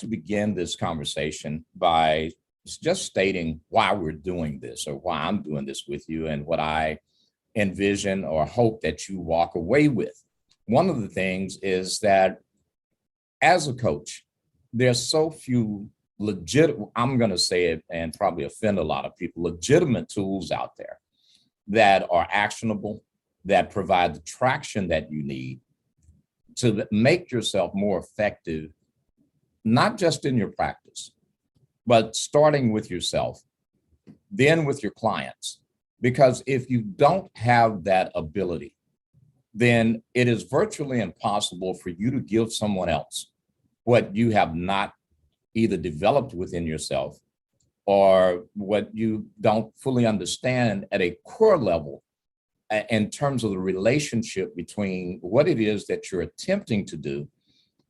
to begin this conversation by just stating why we're doing this or why I'm doing this with you and what I envision or hope that you walk away with. One of the things is that as a coach, there's so few I'm going to say it and probably offend a lot of people, legitimate tools out there that are actionable, that provide the traction that you need to make yourself more effective, not just in your practice, but starting with yourself, then with your clients. Because if you don't have that ability, then it is virtually impossible for you to give someone else what you have not either developed within yourself or what you don't fully understand at a core level in terms of the relationship between what it is that you're attempting to do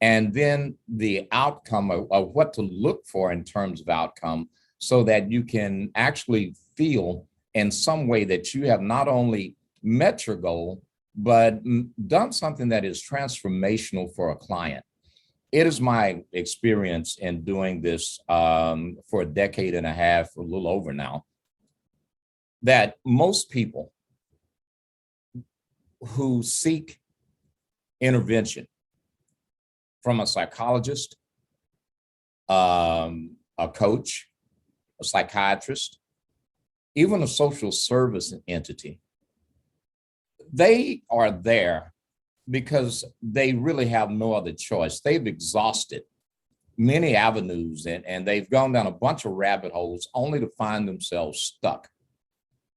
and then the outcome of what to look for in terms of outcome, so that you can actually feel in some way that you have not only met your goal, but done something that is transformational for a client. It is my experience in doing this for a decade and a half, a little over now, that most people who seek intervention from a psychologist, a coach, a psychiatrist, even a social service entity, they are there because they really have no other choice. They've exhausted many avenues and they've gone down a bunch of rabbit holes only to find themselves stuck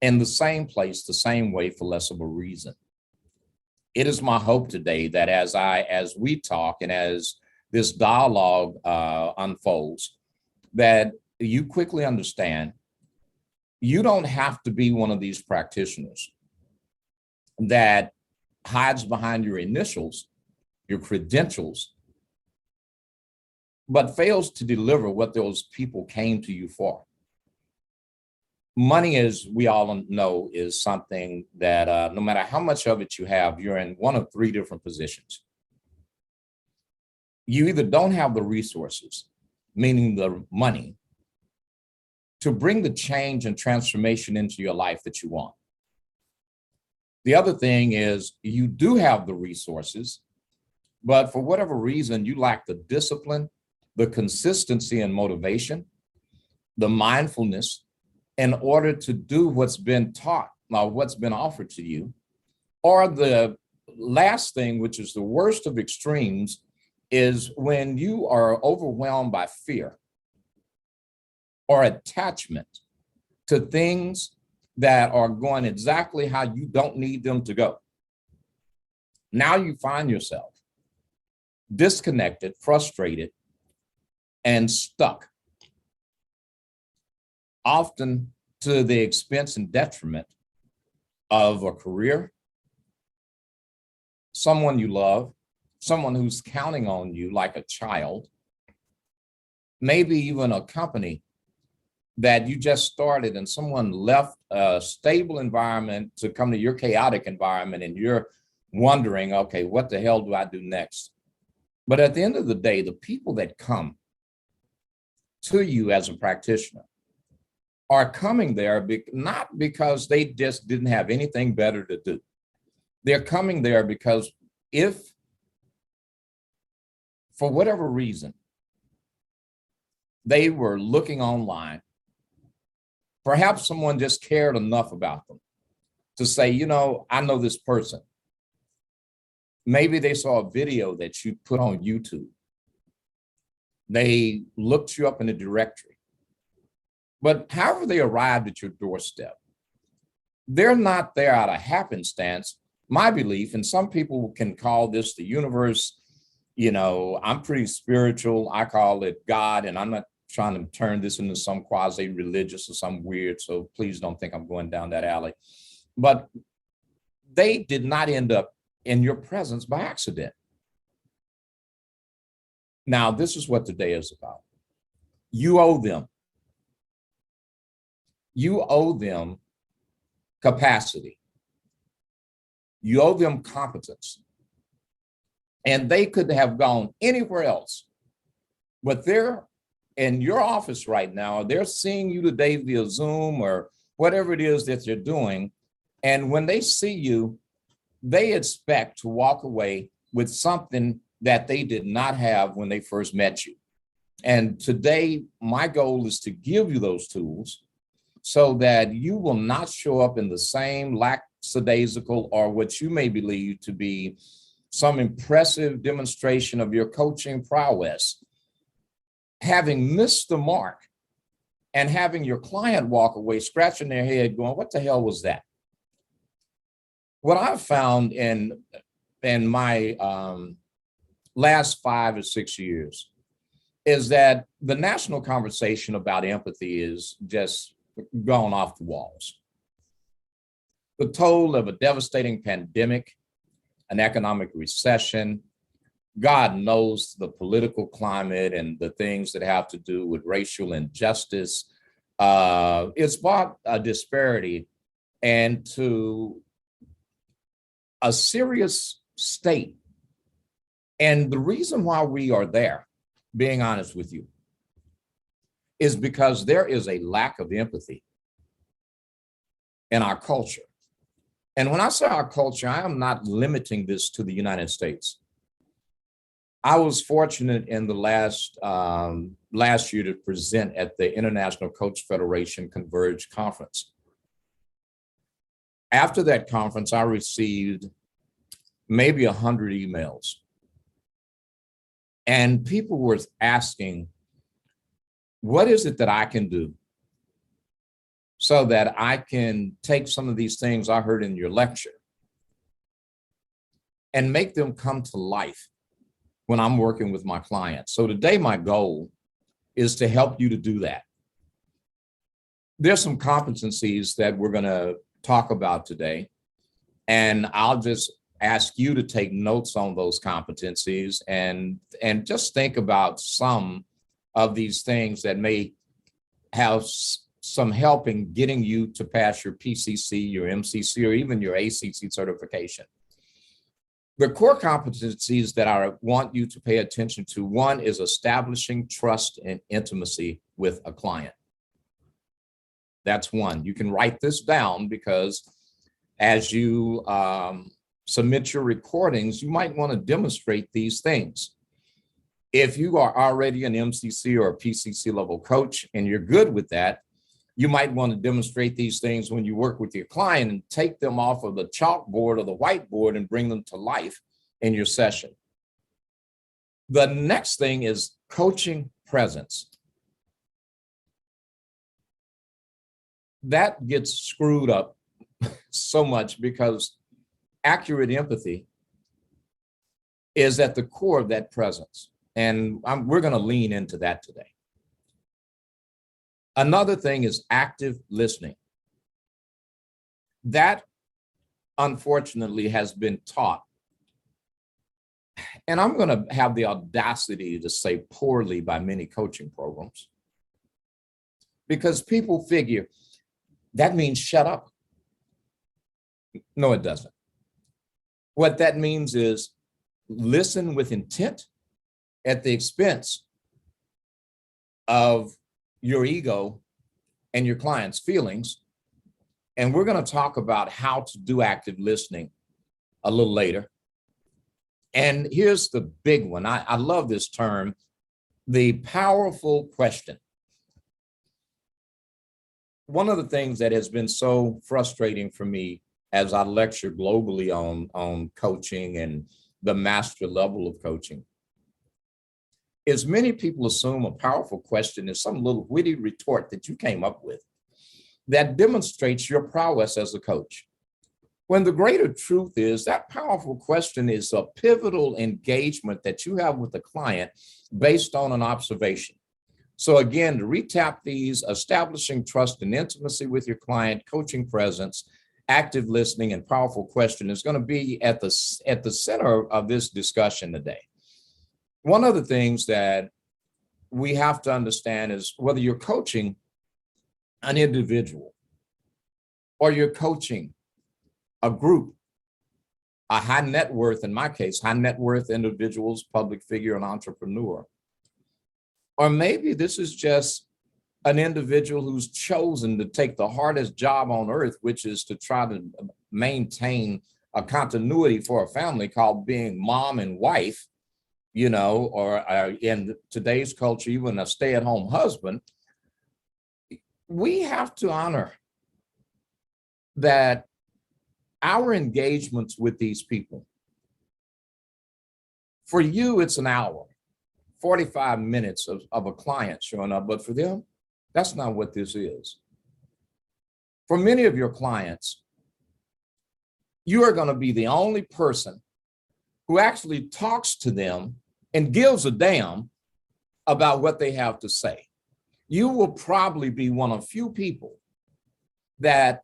in the same place, the same way, for less of a reason. It is my hope today that as we talk and as this dialogue unfolds, that you quickly understand you don't have to be one of these practitioners that hides behind your initials, your credentials, but fails to deliver what those people came to you for. Money, as we all know, is something that no matter how much of it you have, you're in one of three different positions. You either don't have the resources, meaning the money, to bring the change and transformation into your life that you want. The other thing is you do have the resources, but for whatever reason, you lack the discipline, the consistency and motivation, the mindfulness, in order to do what's been taught, what's been offered to you. Or the last thing, which is the worst of extremes, is when you are overwhelmed by fear or attachment to things that are going exactly how you don't need them to go. Now you find yourself disconnected, frustrated, and stuck, often to the expense and detriment of a career, someone you love, someone who's counting on you like a child, maybe even a company that you just started and someone left a stable environment to come to your chaotic environment and you're wondering, okay, what the hell do I do next? But at the end of the day, the people that come to you as a practitioner are coming there not because they just didn't have anything better to do. They're coming there because if, for whatever reason, they were looking online, perhaps someone just cared enough about them to say, you know, I know this person. Maybe they saw a video that you put on YouTube. They looked you up in the directory. But however they arrived at your doorstep, they're not there out of happenstance. My belief, and some people can call this the universe, you know, I'm pretty spiritual. I call it God, and I'm not trying to turn this into some quasi-religious or some weird, so please don't think I'm going down that alley. But they did not end up in your presence by accident. Now, this is what today is about. You owe them. You owe them capacity. You owe them competence. And they could have gone anywhere else but they're in your office right now. They're seeing you today via Zoom or whatever it is that you're doing. And when they see you, they expect to walk away with something that they did not have when they first met you. And today, my goal is to give you those tools so that you will not show up in the same lackadaisical or what you may believe to be some impressive demonstration of your coaching prowess, having missed the mark and having your client walk away scratching their head going, what the hell was that? What I've found in my last 5 or 6 years is that the national conversation about empathy is just gone off the walls. The toll of a devastating pandemic, an economic recession, God knows the political climate and the things that have to do with racial injustice. It's brought a disparity and to a serious state. And the reason why we are there, being honest with you, is because there is a lack of empathy in our culture. And when I say our culture, I am not limiting this to the United States. I was fortunate in the last year to present at the International Coach Federation Converge Conference. After that conference, I received maybe 100 emails. And people were asking, what is it that I can do so that I can take some of these things I heard in your lecture and make them come to life when I'm working with my clients? So today, my goal is to help you to do that. There's some competencies that we're going to talk about today, and I'll just ask you to take notes on those competencies and just think about some of these things that may have some help in getting you to pass your PCC, your MCC, or even your ACC certification. The core competencies that I want you to pay attention to, one is establishing trust and intimacy with a client. That's one. You can write this down because as you submit your recordings, you might want to demonstrate these things. If you are already an MCC or a PCC level coach and you're good with that, you might want to demonstrate these things when you work with your client and take them off of the chalkboard or the whiteboard and bring them to life in your session. The next thing is coaching presence. That gets screwed up so much because accurate empathy is at the core of that presence. And we're going to lean into that today. Another thing is active listening. That, unfortunately, has been taught. And I'm going to have the audacity to say poorly by many coaching programs, because people figure that means shut up. No, it doesn't. What that means is listen with intent at the expense of your ego and your client's feelings. And we're going to talk about how to do active listening a little later. And here's the big one. I love this term, the powerful question. One of the things that has been so frustrating for me as I lecture globally on coaching and the master level of coaching is many people assume a powerful question is some little witty retort that you came up with that demonstrates your prowess as a coach. When the greater truth is that powerful question is a pivotal engagement that you have with the client based on an observation. So again, to recap these, establishing trust and intimacy with your client, coaching presence, active listening, and powerful question is going to be at the center of this discussion today. One of the things that we have to understand is whether you're coaching an individual or you're coaching a group, a high net worth, in my case, high net worth individuals, public figure, and entrepreneur, Or maybe this is just an individual who's chosen to take the hardest job on earth, which is to try to maintain a continuity for a family called being mom and wife, or in today's culture, even a stay-at-home husband. We have to honor that our engagements with these people, for you, it's an hour, 45 minutes of a client showing up, but for them, that's not what this is. For many of your clients, you are going to be the only person who actually talks to them and gives a damn about what they have to say. You will probably be one of few people that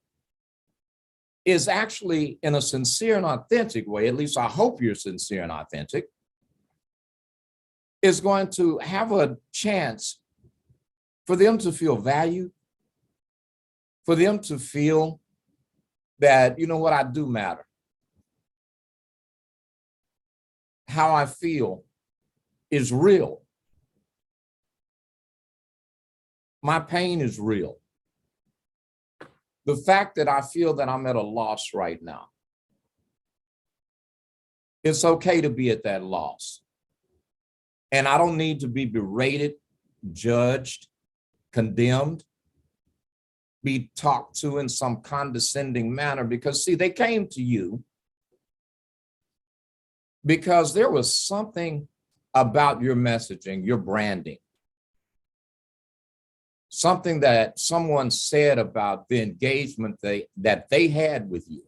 is actually, in a sincere and authentic way, at least I hope you're sincere and authentic, is going to have a chance for them to feel valued, for them to feel that, you know what, I do matter. How I feel is real. My pain is real. The fact that I feel that I'm at a loss right now, it's okay to be at that loss. And I don't need to be berated, judged, condemned, be talked to in some condescending manner, because see, they came to you because there was something about your messaging, your branding, something that someone said about the engagement that they had with you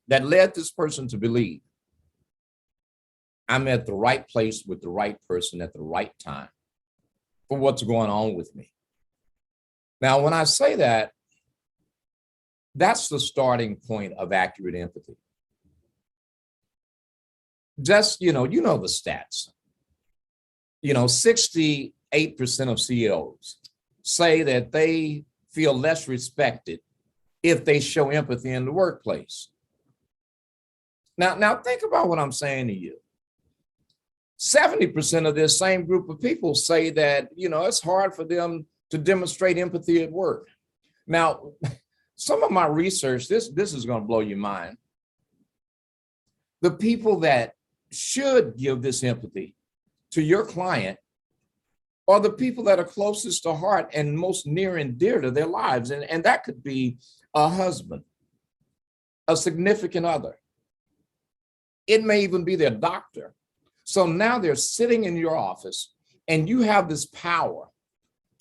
that led this person to believe, I'm at the right place with the right person at the right time for what's going on with me. Now, when I say that, that's the starting point of accurate empathy. Just, you know the stats. 68% of CEOs say that they feel less respected if they show empathy in the workplace. Now think about what I'm saying to you. 70% of this same group of people say that, it's hard for them to demonstrate empathy at work. Now, some of my research, this is going to blow your mind. The people that should give this empathy to your client are the people that are closest to heart and most near and dear to their lives. And that could be a husband, a significant other. It may even be their doctor. So now they're sitting in your office and you have this power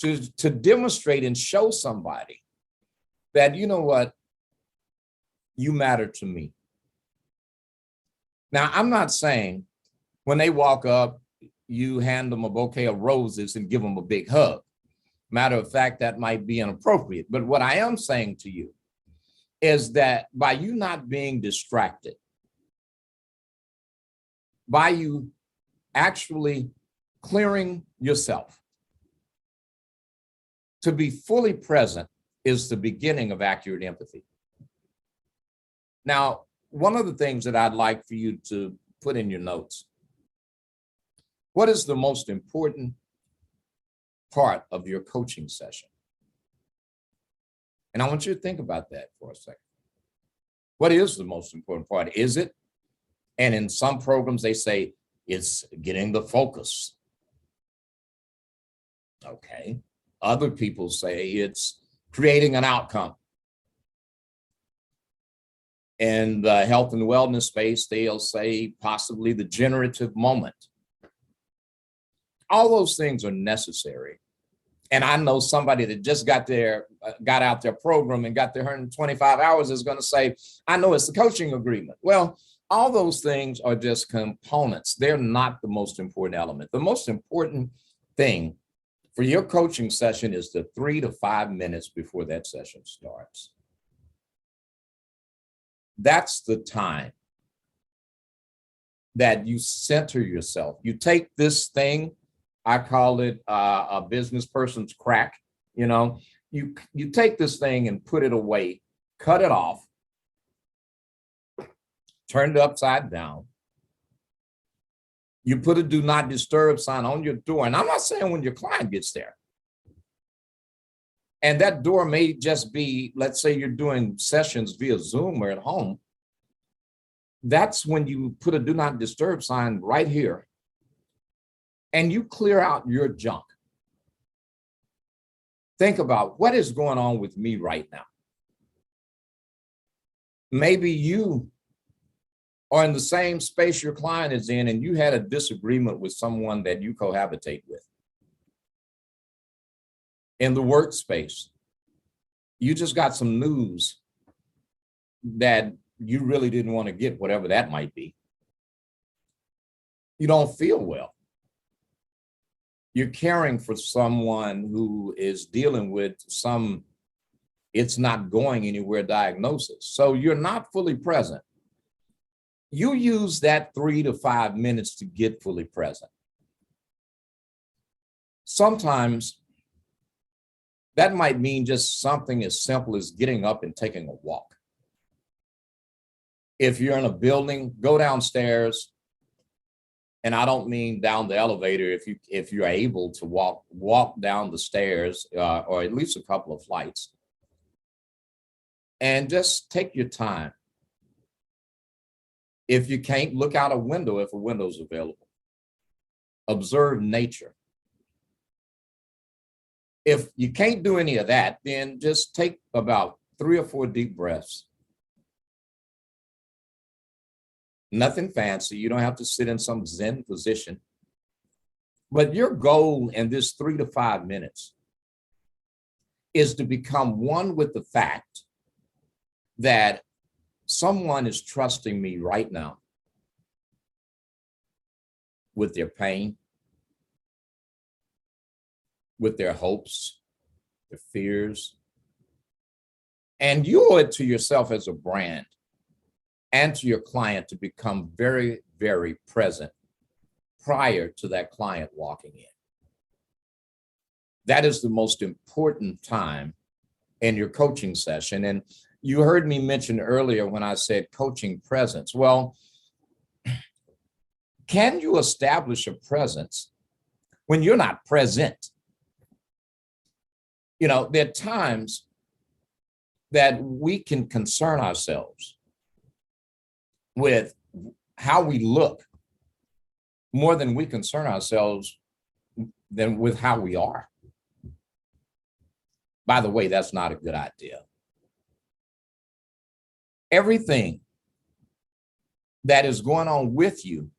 to demonstrate and show somebody that, you know what, you matter to me. Now, I'm not saying when they walk up, you hand them a bouquet of roses and give them a big hug. Matter of fact, that might be inappropriate. But what I am saying to you is that by you not being distracted, by you actually clearing yourself to be fully present is the beginning of accurate empathy. Now, one of the things that I'd like for you to put in your notes, what is the most important part of your coaching session? And I want you to think about that for a second. What is the most important part? Is it? And in some programs, they say it's getting the focus. Okay. Other people say it's creating an outcome. In the health and wellness space, they'll say possibly the generative moment. All those things are necessary. And I know somebody that just got out their program and got their 125 hours is going to say, I know it's the coaching agreement. Well, all those things are just components. They're not the most important element. The most important thing for your coaching session is the 3 to 5 minutes before that session starts. That's the time that you center yourself. You take this thing, I call it a business person's crack. You take this thing and put it away, cut it off, turn it upside down. You put a do not disturb sign on your door. And I'm not saying when your client gets there. And that door may just be, let's say you're doing sessions via Zoom or at home. That's when you put a do not disturb sign right here and you clear out your junk. Think about what is going on with me right now. Maybe you are in the same space your client is in and you had a disagreement with someone that you cohabitate with. In the workspace, you just got some news that you really didn't want to get, whatever that might be. You don't feel well. You're caring for someone who is dealing with some it's not going anywhere diagnosis. So you're not fully present. You use that 3 to 5 minutes to get fully present. Sometimes that might mean just something as simple as getting up and taking a walk. If you're in a building, go downstairs. And I don't mean down the elevator if you're able to walk down the stairs or at least a couple of flights. And just take your time. If you can't, look out a window if a window's available. Observe nature. If you can't do any of that, then just take about 3 or 4 deep breaths. Nothing fancy. You don't have to sit in some Zen position. But your goal in this 3 to 5 minutes is to become one with the fact that someone is trusting me right now with their pain, with their hopes, their fears. And you owe it to yourself as a brand and to your client to become very, very present prior to that client walking in. That is the most important time in your coaching session. And you heard me mention earlier when I said coaching presence. Well, can you establish a presence when you're not present? You know, there are times that we can concern ourselves with how we look more than we concern ourselves than with how we are. By the way, that's not a good idea. Everything that is going on with you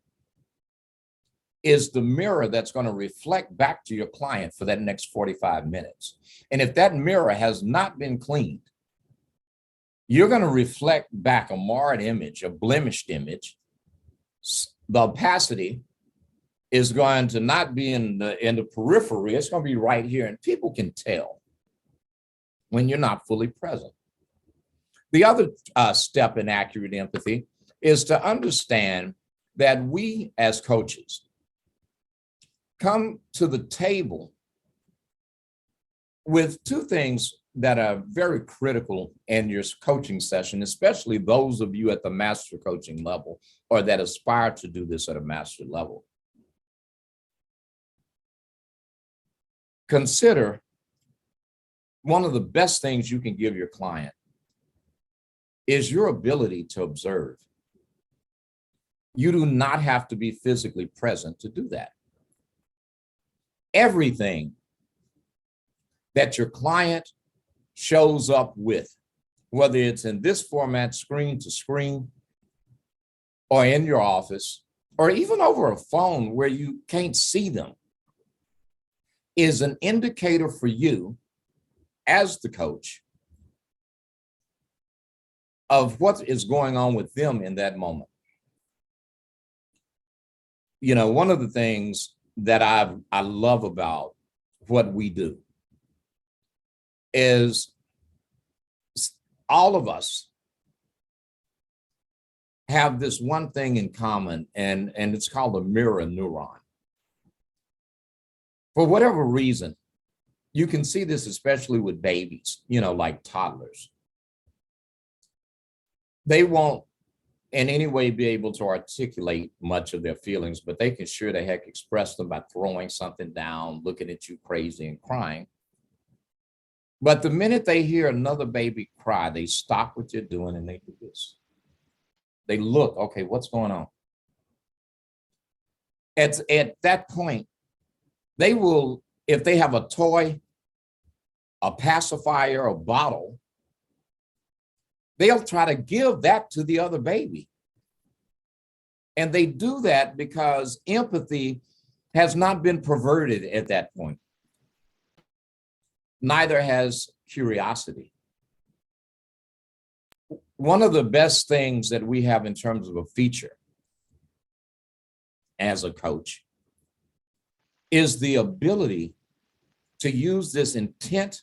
is the mirror that's going to reflect back to your client for that next 45 minutes. And if that mirror has not been cleaned, you're going to reflect back a marred image, a blemished image. The opacity is going to not be in the periphery. It's going to be right here. And people can tell when you're not fully present. The other step in accurate empathy is to understand that we as coaches come to the table with 2 things that are very critical in your coaching session, especially those of you at the master coaching level or that aspire to do this at a master level. Consider one of the best things you can give your client is your ability to observe. You do not have to be physically present to do that. Everything that your client shows up with, whether it's in this format, screen to screen, or in your office, or even over a phone where you can't see them, is an indicator for you as the coach of what is going on with them in that moment. You know, one of the things that I love about what we do is all of us have this one thing in common, and it's called a mirror neuron. For whatever reason, you can see this especially with babies, you know, like toddlers. They want in any way be able to articulate much of their feelings, but they can sure the heck express them by throwing something down, looking at you crazy and crying. But the minute they hear another baby cry, they stop what they're doing and they do this. They look, okay, what's going on? At that point, they will, if they have a toy, a pacifier, a bottle, they'll try to give that to the other baby. And they do that because empathy has not been perverted at that point. Neither has curiosity. One of the best things that we have in terms of a feature as a coach is the ability to use this intent,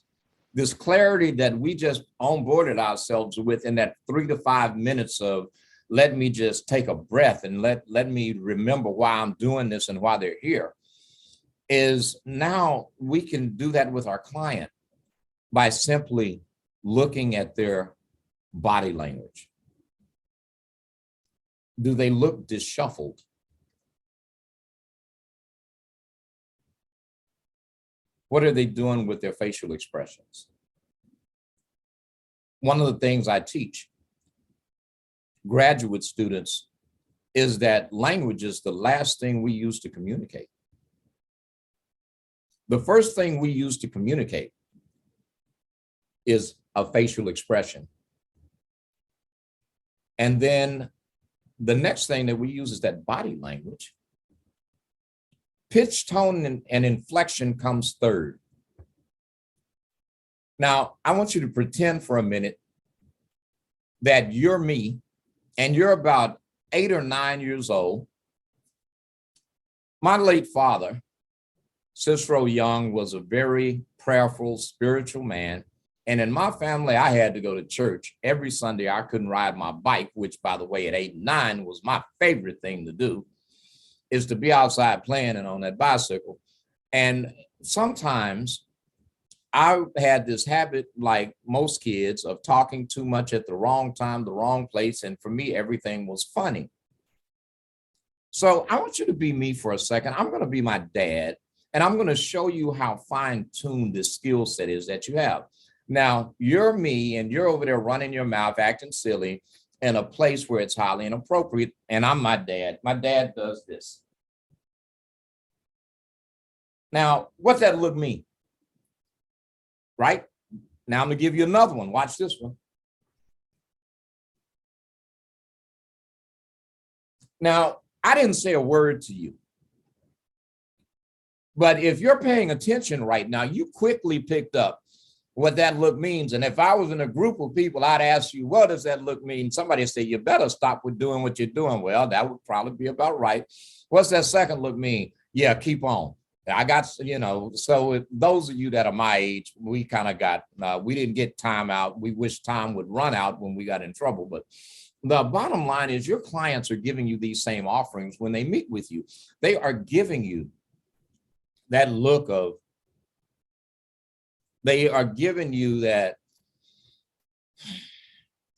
this clarity that we just onboarded ourselves with in that 3 to 5 minutes of let me just take a breath and let me remember why I'm doing this and why they're here, is now we can do that with our client by simply looking at their body language. Do they look disheveled? What are they doing with their facial expressions? One of the things I teach graduate students is that language is the last thing we use to communicate. The first thing we use to communicate is a facial expression. And then the next thing that we use is that body language. Pitch, tone, and inflection comes third. Now, I want you to pretend for a minute that you're me and you're about 8 or 9 years old. My late father, Cicero Young, was a very prayerful, spiritual man. And in my family, I had to go to church every Sunday. I couldn't ride my bike, which, by the way, at 8 and 9 was my favorite thing to do, is to be outside playing and on that bicycle. And sometimes I had this habit, like most kids, of talking too much at the wrong time, the wrong place. And for me, everything was funny. So I want you to be me for a second. I'm going to be my dad, and I'm going to show you how fine-tuned this skill set is that you have. Now, you're me, and you're over there running your mouth, acting silly in a place where it's highly inappropriate, and I'm my dad. My dad does this. Now, what's that look mean? Right? Now I'm going to give you another one. Watch this one. Now, I didn't say a word to you, but if you're paying attention right now, you quickly picked up what that look means. And if I was in a group of people, I'd ask you, what does that look mean? Somebody say, you better stop with doing what you're doing. Well, that would probably be about right. What's that second look mean? Yeah, keep on. I got, so those of you that are my age, we kind of got, we didn't get time out. We wish time would run out when we got in trouble. But the bottom line is your clients are giving you these same offerings when they meet with you. They are giving you that look of, they are giving you that,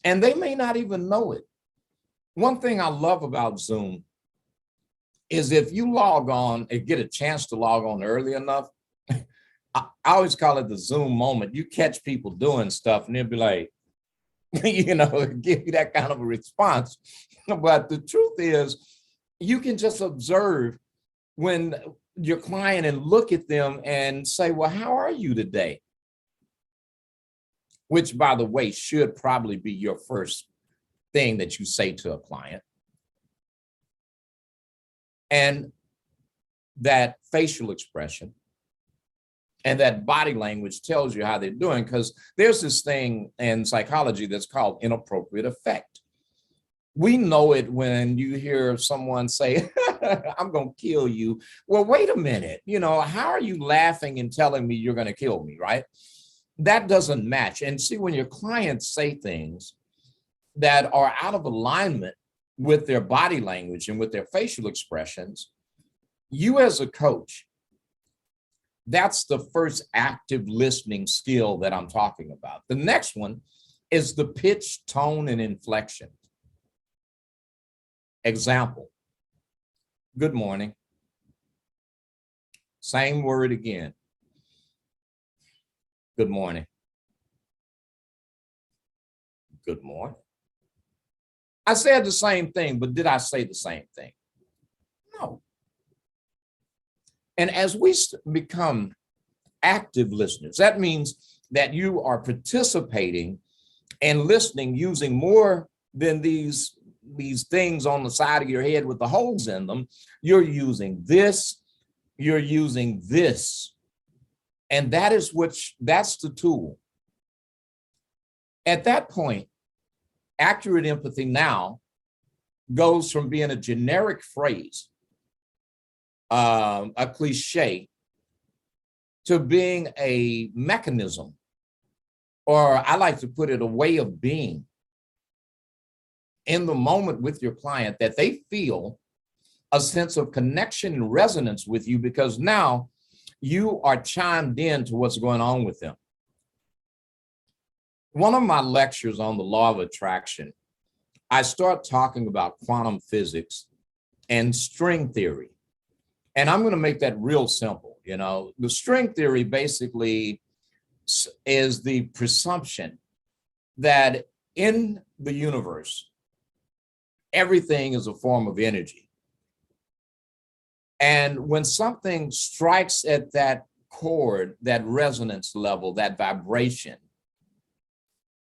and they may not even know it. One thing I love about Zoom is if you log on and get a chance to log on early enough, I always call it the Zoom moment. You catch people doing stuff and they'll be like, give you that kind of a response. But the truth is, you can just observe when your client and look at them and say, well, how are you today? Which, by the way, should probably be your first thing that you say to a client. And that facial expression and that body language tells you how they're doing, because there's this thing in psychology that's called inappropriate effect. We know it when you hear someone say, I'm going to kill you. Well, wait a minute. How are you laughing and telling me you're going to kill me, right? That doesn't match. And see, when your clients say things that are out of alignment with their body language and with their facial expressions, you as a coach, that's the first active listening skill that I'm talking about. The next one is the pitch, tone, and inflection. Example, good morning. Same word again. Good morning. Good morning. I said the same thing, but did I say the same thing? No. And as we become active listeners, that means that you are participating and listening using more than these things on the side of your head with the holes in them. You're using this, you're using this. And that's the tool. At that point, accurate empathy now goes from being a generic phrase, a cliche, to being a mechanism, or I like to put it, a way of being in the moment with your client, that they feel a sense of connection and resonance with you because now you are chimed in to what's going on with them. One of my lectures on the law of attraction, I start talking about quantum physics and string theory. And I'm going to make that real simple. You know, the string theory basically is the presumption that in the universe, everything is a form of energy. And when something strikes at that chord, that resonance level, that vibration,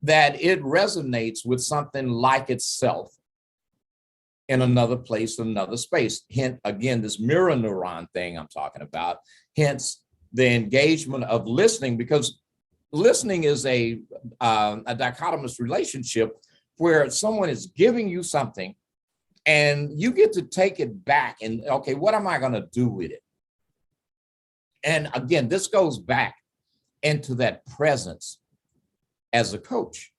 that it resonates with something like itself in another place, another space. Hence, again, this mirror neuron thing I'm talking about, hence the engagement of listening, because listening is a dichotomous relationship where someone is giving you something and you get to take it back and, okay, what am I going to do with it? And again, this goes back into that presence as a coach.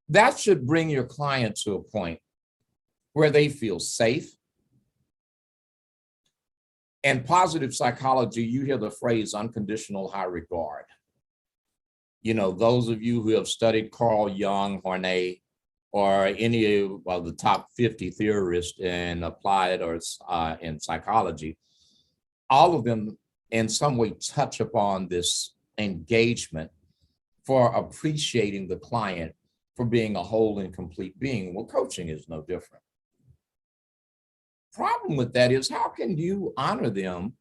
That should bring your client to a point where they feel safe. In positive psychology, you hear the phrase unconditional high regard. You know, those of you who have studied Carl Jung, Horney, or any of the top 50 theorists in applied or in psychology, all of them in some way touch upon this engagement for appreciating the client for being a whole and complete being. Well, coaching is no different. Problem with that is, how can you honor them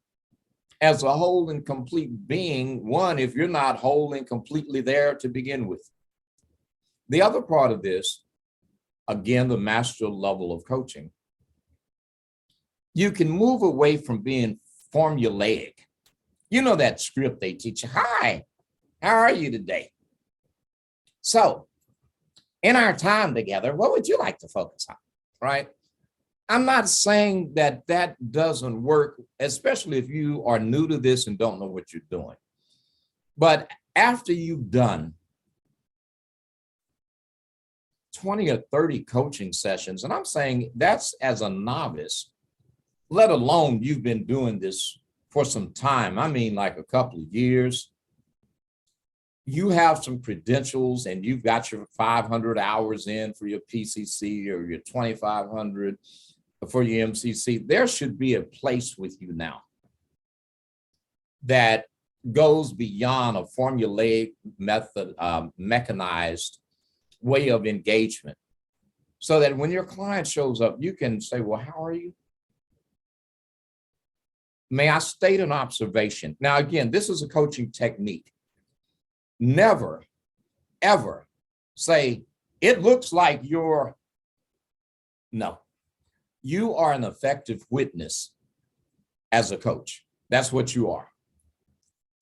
as a whole and complete being, one, if you're not whole and completely there to begin with? The other part of this, again, the master level of coaching, you can move away from being formulaic. You know that script they teach you. Hi, how are you today? So, in our time together, what would you like to focus on, right? I'm not saying that that doesn't work, especially if you are new to this and don't know what you're doing. But after you've done 20 or 30 coaching sessions, and I'm saying that's as a novice, let alone you've been doing this for some time, I mean like a couple of years, you have some credentials and you've got your 500 hours in for your PCC or your 2,500 for your MCC, there should be a place with you now that goes beyond a formulaic method, mechanized way of engagement, so that when your client shows up, you can say, well, how are you? May I state an observation? Now, again, this is a coaching technique. Never, ever say, it looks like you're, no. You are an effective witness as a coach. That's what you are.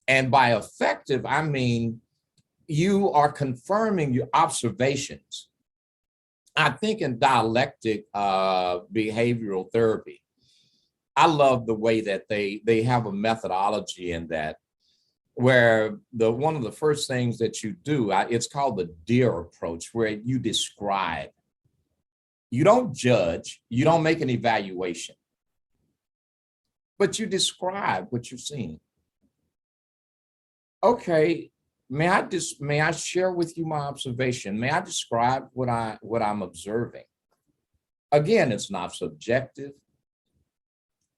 And by effective, I mean, you are confirming your observations. I think in dialectic behavioral therapy, I love the way that they have a methodology in that, where one of the first things that you do, it's called the DEAR approach, where you describe. You don't judge, you don't make an evaluation, but you describe what you're seeing. Okay, may I share with you my observation? May I describe what I'm observing? Again, it's not subjective.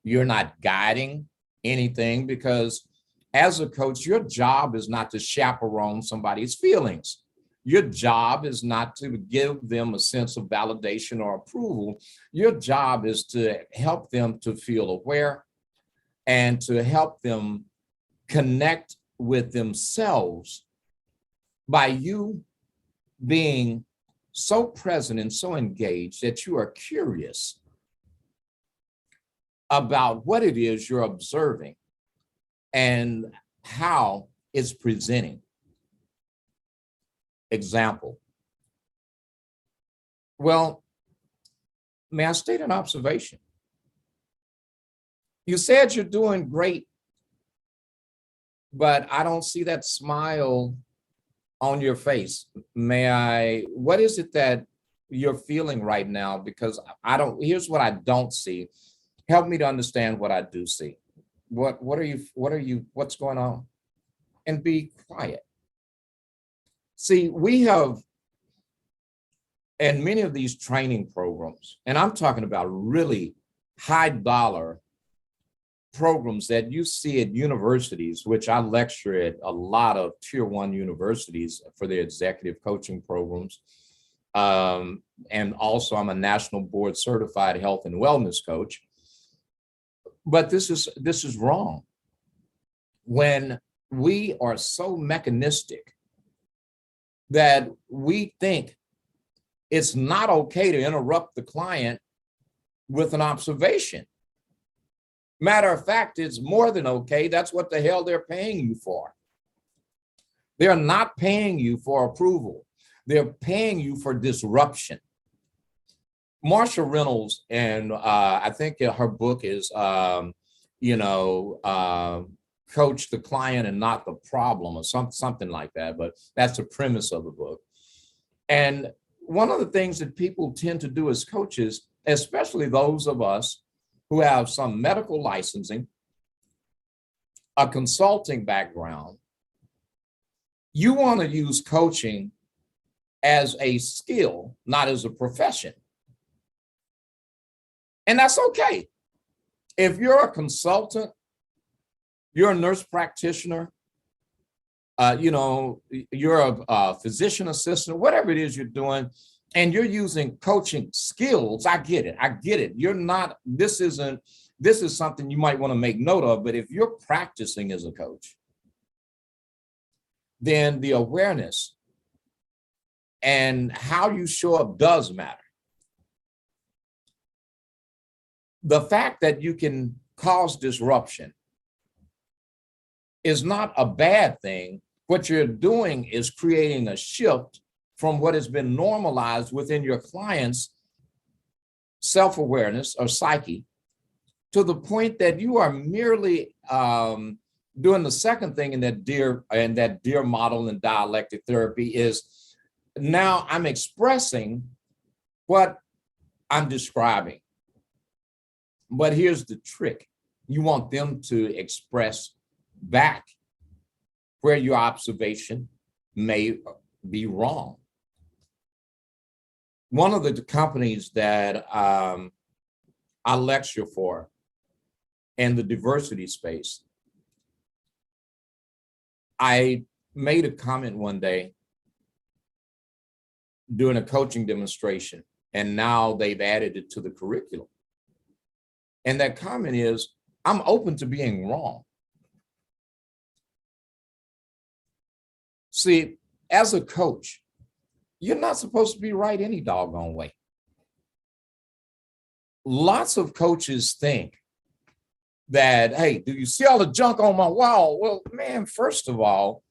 You're not guiding anything, because as a coach, your job is not to chaperone somebody's feelings. Your job is not to give them a sense of validation or approval. Your job is to help them to feel aware and to help them connect with themselves by you being so present and so engaged that you are curious about what it is you're observing and how it's presenting. Example. Well, may I state an observation? You said you're doing great, but I don't see that smile on your face. What is it that you're feeling right now? Because here's what I don't see. Help me to understand what I do see. What's going on? And be quiet. See, we have, in many of these training programs, and I'm talking about really high dollar programs that you see at universities, which I lecture at a lot of tier 1 universities for their executive coaching programs. And also I'm a national board certified health and wellness coach. But this is wrong. When we are so mechanistic that we think it's not okay to interrupt the client with an observation. Matter of fact, it's more than okay. That's what the hell they're paying you for. They're not paying you for approval. They're paying you for disruption. Marsha Reynolds, and I think her book is, Coach the Client and Not the Problem, or something like that. But that's the premise of the book. And one of the things that people tend to do as coaches, especially those of us who have some medical licensing, a consulting background, you want to use coaching as a skill, not as a profession. And that's okay. If you're a consultant, you're a nurse practitioner, you're a physician assistant, whatever it is you're doing, and you're using coaching skills, I get it. You're not, this is something you might want to make note of, but if you're practicing as a coach, then the awareness and how you show up does matter. The fact that you can cause disruption is not a bad thing. What you're doing is creating a shift from what has been normalized within your client's self-awareness or psyche to the point that you are merely doing the second thing in that deer model and dialectic therapy is now I'm expressing what I'm describing. But here's the trick. You want them to express back where your observation may be wrong. One of the companies that I lecture for in the diversity space, I made a comment one day during a coaching demonstration, and now they've added it to the curriculum. And that comment is, I'm open to being wrong. See, as a coach, you're not supposed to be right any doggone way. Lots of coaches think that, hey, do you see all the junk on my wall? Well, man, first of all,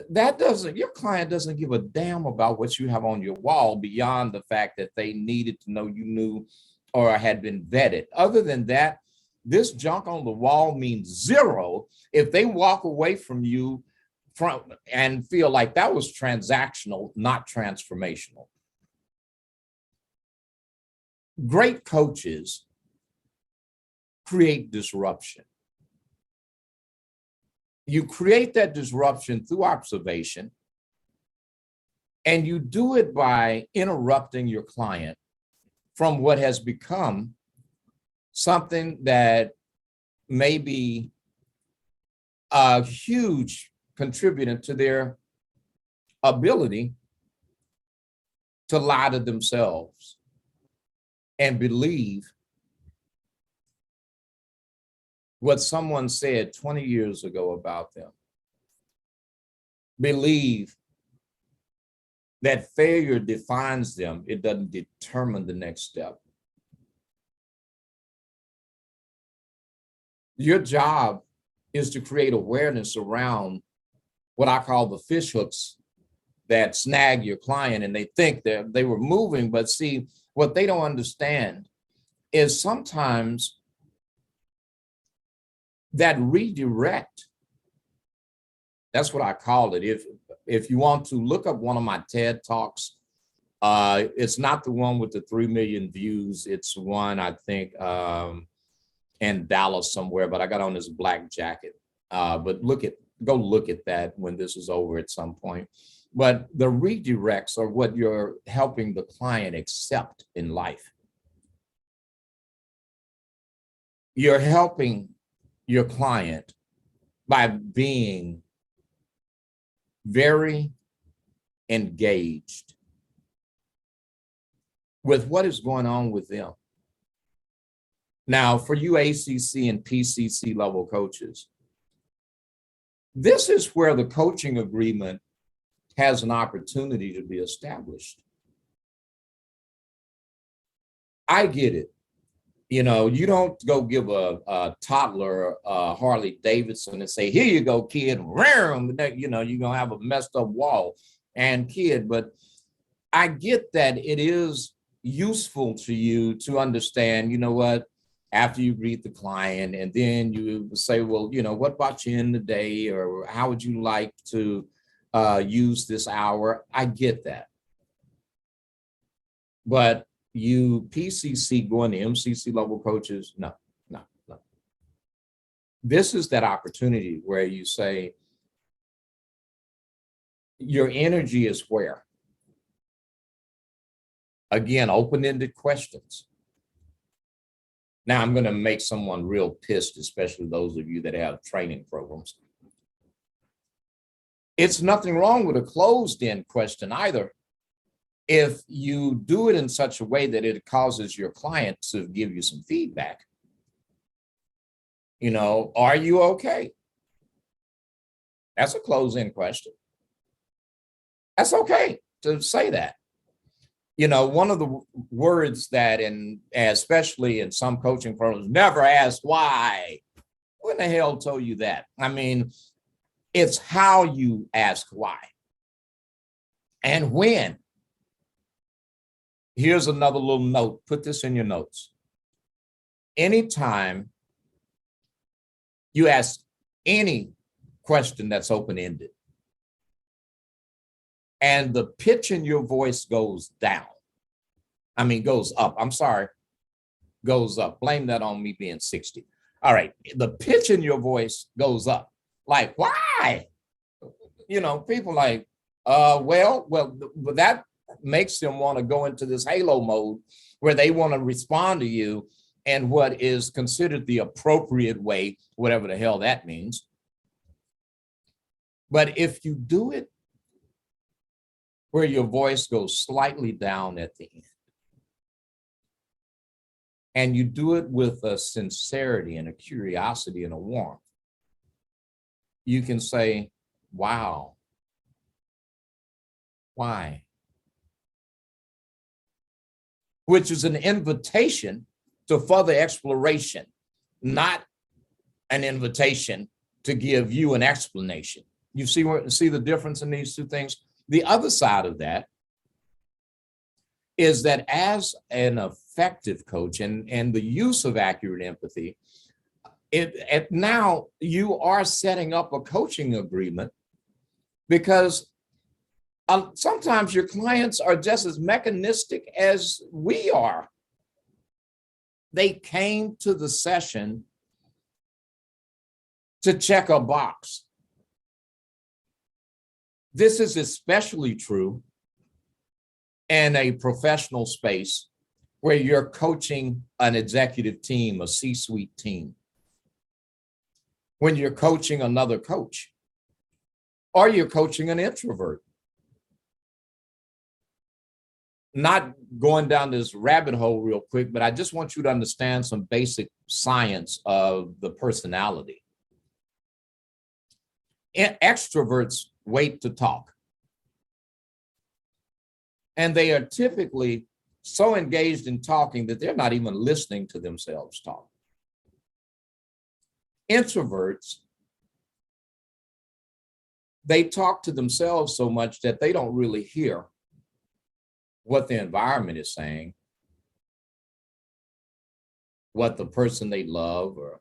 your client doesn't give a damn about what you have on your wall beyond the fact that they needed to know you knew or had been vetted. Other than that, this junk on the wall means zero if they walk away from you and feel like that was transactional, not transformational. Great coaches create disruption. You create that disruption through observation, and you do it by interrupting your client from what has become something that may be a huge contributor to their ability to lie to themselves and believe what someone said 20 years ago about them. Believe that failure defines them. It doesn't determine the next step. Your job is to create awareness around what I call the fish hooks that snag your client, and they think that they were moving, but see, what they don't understand is sometimes that redirect, that's what I call it. If you want to look up one of my TED Talks, it's not the one with the 3 million views. It's one, I think, in Dallas somewhere, but I got on this black jacket. But go look at that when this is over at some point. But the redirects are what you're helping the client accept in life. You're helping your client by being very engaged with what is going on with them. Now, for you ACC and PCC level coaches, this is where the coaching agreement has an opportunity to be established. I get it. You know, you don't go give a toddler a Harley Davidson and say, here you go, kid. You know, you're going to have a messed up wall and kid. But I get that it is useful to you to understand, you know what, after you greet the client and then you say, well, you know, what about you in the day, or how would you like to use this hour? I get that. But you PCC going to MCC level coaches, no. This is that opportunity where you say, your energy is where? Again, open-ended questions. Now I'm going to make someone real pissed, especially those of you that have training programs. It's nothing wrong with a closed-end question either, if you do it in such a way that it causes your client to give you some feedback. You know, are you okay? That's a closed-end question. That's okay to say that. You know, one of the words that, especially in some coaching programs, never ask why. Who in the hell told you that? I mean, it's how you ask why and when. Here's another little note. Put this in your notes. Anytime you ask any question that's open-ended and the pitch in your voice goes down, goes up. I'm sorry, goes up. Blame that on me being 60. All right, the pitch in your voice goes up. Like, why? You know, people like, well, that makes them want to go into this halo mode where they want to respond to you in what is considered the appropriate way, whatever the hell that means. But if you do it where your voice goes slightly down at the end, and you do it with a sincerity and a curiosity and a warmth, you can say, wow, why? Which is an invitation to further exploration, not an invitation to give you an explanation. You see the difference in these two things? The other side of that is that as an effective coach and the use of accurate empathy, now you are setting up a coaching agreement, because sometimes your clients are just as mechanistic as we are. They came to the session to check a box. This is especially true in a professional space where you're coaching an executive team, a C-suite team, when you're coaching another coach, or you're coaching an introvert. Not going down this rabbit hole real quick, but I just want you to understand some basic science of the personality. Extroverts wait to talk. And they are typically so engaged in talking that they're not even listening to themselves talk. Introverts, they talk to themselves so much that they don't really hear what the environment is saying, what the person they love or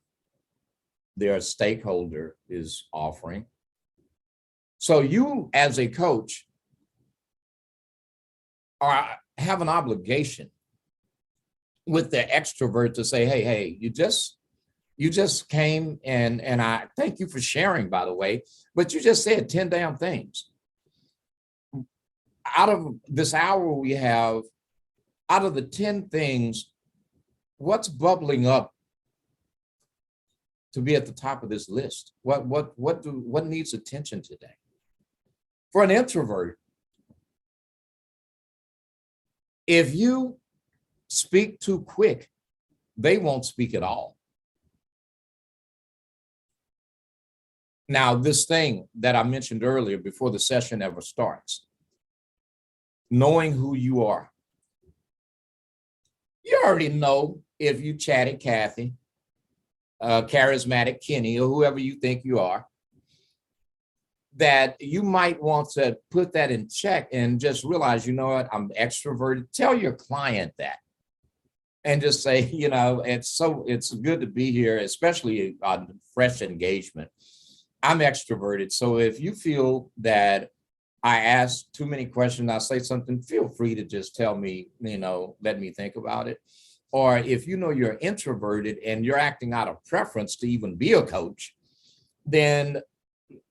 their stakeholder is offering. So you, as a coach, have an obligation with the extrovert to say, hey, you just came and I thank you for sharing, by the way, but you just said 10 damn things. Out of this hour we have, out of the 10 things, what's bubbling up to be at the top of this list? What needs attention today? For an introvert, if you speak too quick, they won't speak at all. Now, this thing that I mentioned earlier before the session ever starts, knowing who you are. You already know if you chatted Kathy, charismatic Kenny, or whoever you think you are, that you might want to put that in check and just realize, you know what, I'm extroverted. Tell your client that. And just say, you know, it's good to be here, especially on fresh engagement. I'm extroverted. So if you feel that I ask too many questions, I say something, feel free to just tell me, you know, let me think about it. Or if you know you're introverted and you're acting out of preference to even be a coach, then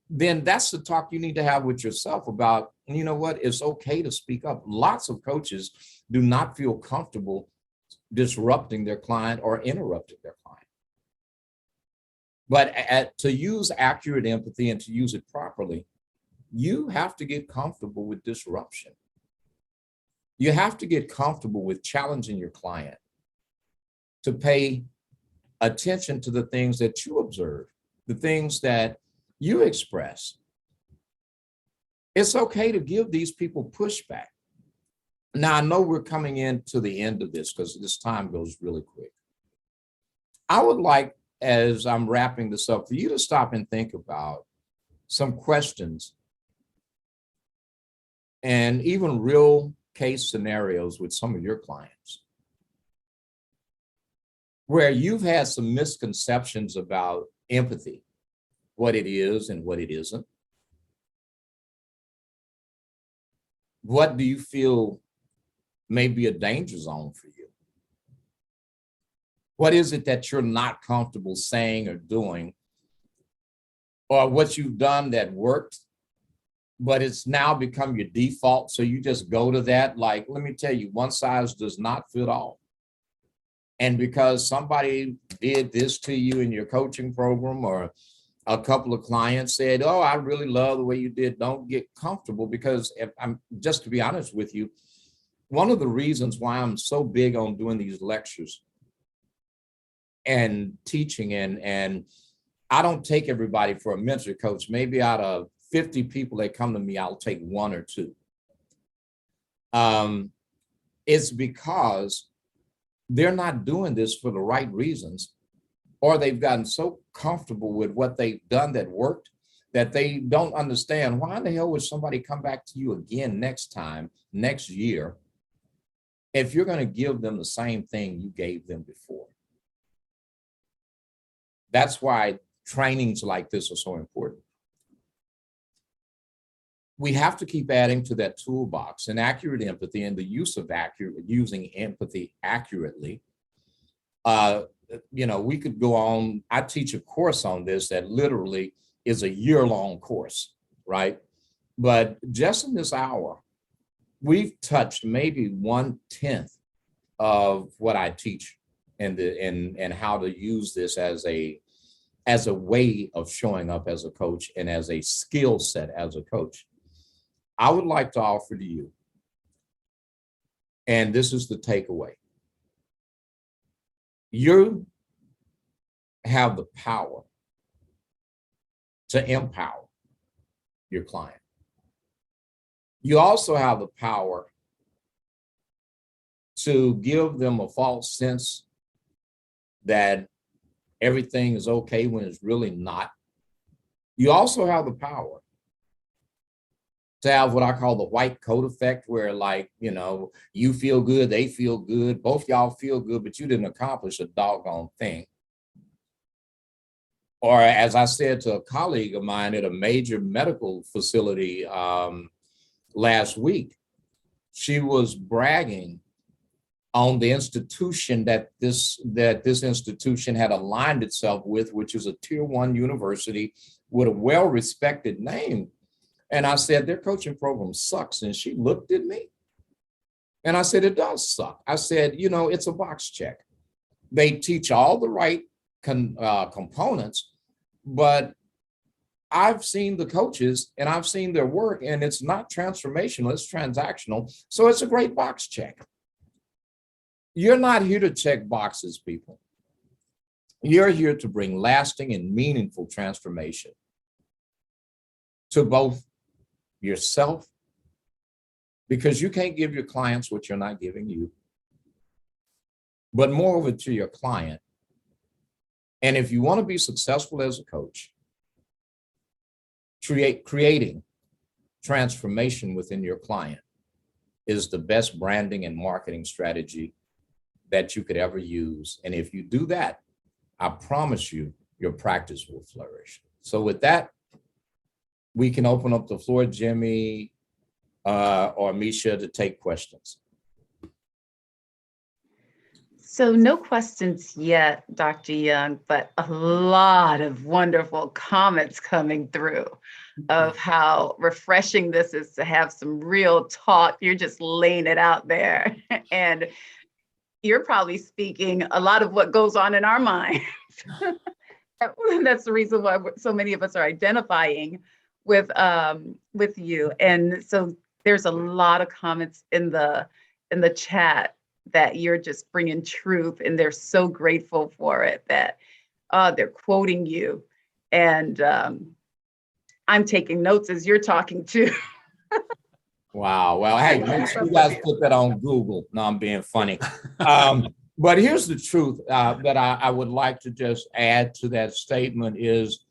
that's the talk you need to have with yourself about, you know what, it's okay to speak up. Lots of coaches do not feel comfortable disrupting their client or interrupting their client. But to use accurate empathy and to use it properly, you have to get comfortable with disruption. You have to get comfortable with challenging your client to pay attention to the things that you observe, the things that you express. It's okay to give these people pushback. Now, I know we're coming into the end of this because this time goes really quick. I would like, as I'm wrapping this up, for you to stop and think about some questions and even real case scenarios with some of your clients where you've had some misconceptions about empathy, what it is and what it isn't. What do you feel may be a danger zone for you? What is it that you're not comfortable saying or doing, or what you've done that worked, but it's now become your default, so you just go to that? Like, let me tell you, one size does not fit all. And because somebody did this to you in your coaching program, or a couple of clients said, oh, I really love the way you did, don't get comfortable. Because if I'm just to be honest with you, one of the reasons why I'm so big on doing these lectures and teaching, and I don't take everybody for a mentor coach. Maybe out of 50 people that come to me, I'll take one or two. It's because they're not doing this for the right reasons, or they've gotten so comfortable with what they've done that worked that they don't understand why in the hell would somebody come back to you again next time, next year, if you're going to give them the same thing you gave them before. That's why trainings like this are so important. We have to keep adding to that toolbox, and accurate empathy and the use of using empathy accurately. You know, we could go on. I teach a course on this that literally is a year-long course, right? But just in this hour, we've touched maybe 1/10 of what I teach and how to use this as a way of showing up as a coach and as a skill set as a coach. I would like to offer to you, and this is the takeaway. You have the power to empower your client. You also have the power to give them a false sense that everything is okay when it's really not. You also have the power to have what I call the white coat effect, where, like, you feel good, they feel good, both y'all feel good, but you didn't accomplish a doggone thing. Or as I said to a colleague of mine at a major medical facility last week, she was bragging on the institution that this institution had aligned itself with, which is a tier 1 university with a well-respected name. And I said, their coaching program sucks. And she looked at me and I said, it does suck. I said, it's a box check. They teach all the right components, but I've seen the coaches and I've seen their work, and it's not transformational, it's transactional. So it's a great box check. You're not here to check boxes, people. You're here to bring lasting and meaningful transformation to both yourself, because you can't give your clients what you're not giving you, but moreover to your client. And if you want to be successful as a coach, creating transformation within your client is the best branding and marketing strategy that you could ever use. And if you do that, I promise you, your practice will flourish. So with that, we can open up the floor, Jimmy or Misha, to take questions. So no questions yet, Dr. Young, but a lot of wonderful comments coming through of how refreshing this is to have some real talk. You're just laying it out there. And you're probably speaking a lot of what goes on in our minds. That's the reason why so many of us are identifying with you. And so there's a lot of comments in the chat that you're just bringing truth, and they're so grateful for it that they're quoting you. And I'm taking notes as you're talking too. Wow. Well, hey, make sure you guys put that on Google. No, I'm being funny. But here's the truth that I would like to just add to that statement is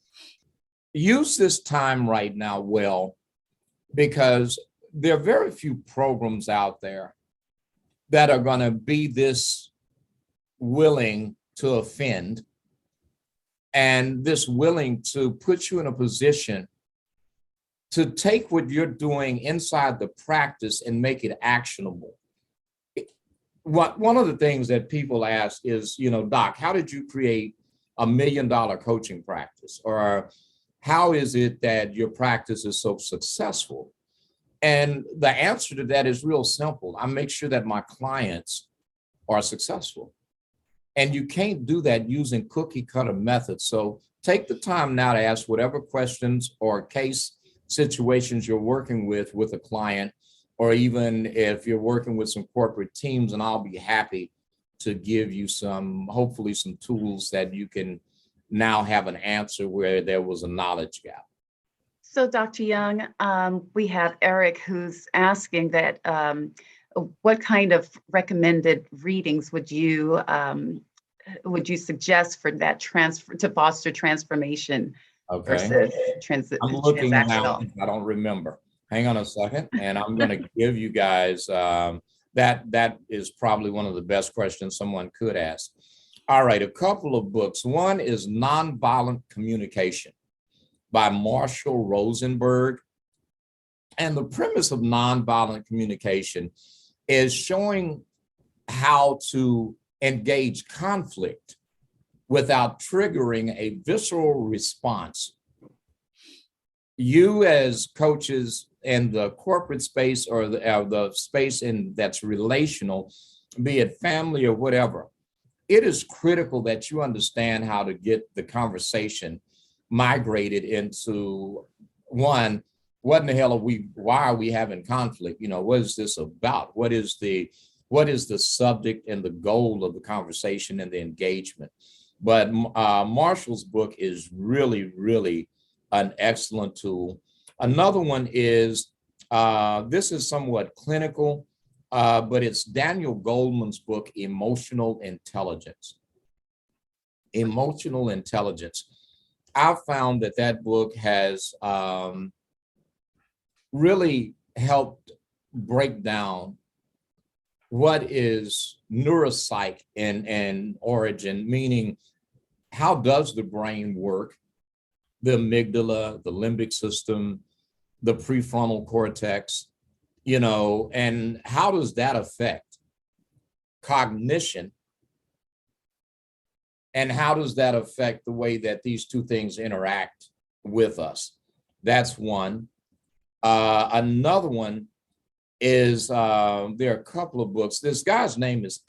use this time right now well, because there are very few programs out there that are going to be this willing to offend and this willing to put you in a position to take what you're doing inside the practice and make it actionable. One of the things that people ask is, Doc, how did you create $1 million coaching practice? Or how is it that your practice is so successful? And the answer to that is real simple. I make sure that my clients are successful. And you can't do that using cookie cutter methods. So take the time now to ask whatever questions or case situations you're working with a client, or even if you're working with some corporate teams, and I'll be happy to give you hopefully some tools that you can now have an answer where there was a knowledge gap. So Dr. Young, we have Eric who's asking that what kind of recommended readings would you suggest for that to foster transformation versus I'm looking now, I don't remember. Hang on a second, and I'm going to give you guys that is probably one of the best questions someone could ask. All right, a couple of books. One is Nonviolent Communication by Marshall Rosenberg. And the premise of nonviolent communication is showing how to engage conflict without triggering a visceral response. You as coaches in the corporate space or the space that's relational be it family or whatever, it is critical that you understand how to get the conversation migrated into one, what in the hell are we, why are we having conflict? You know, what is this about? What is the subject and the goal of the conversation and the engagement? But Marshall's book is really, really an excellent tool. Another one is, this is somewhat clinical, but it's Daniel Goleman's book, Emotional Intelligence. Emotional Intelligence. I've found that that book has really helped break down what is neuropsych and origin, meaning how does the brain work, the amygdala, the limbic system, the prefrontal cortex, you know, and how does that affect cognition? And how does that affect the way that these two things interact with us? That's one. Another one is, there are a couple of books. This guy's name is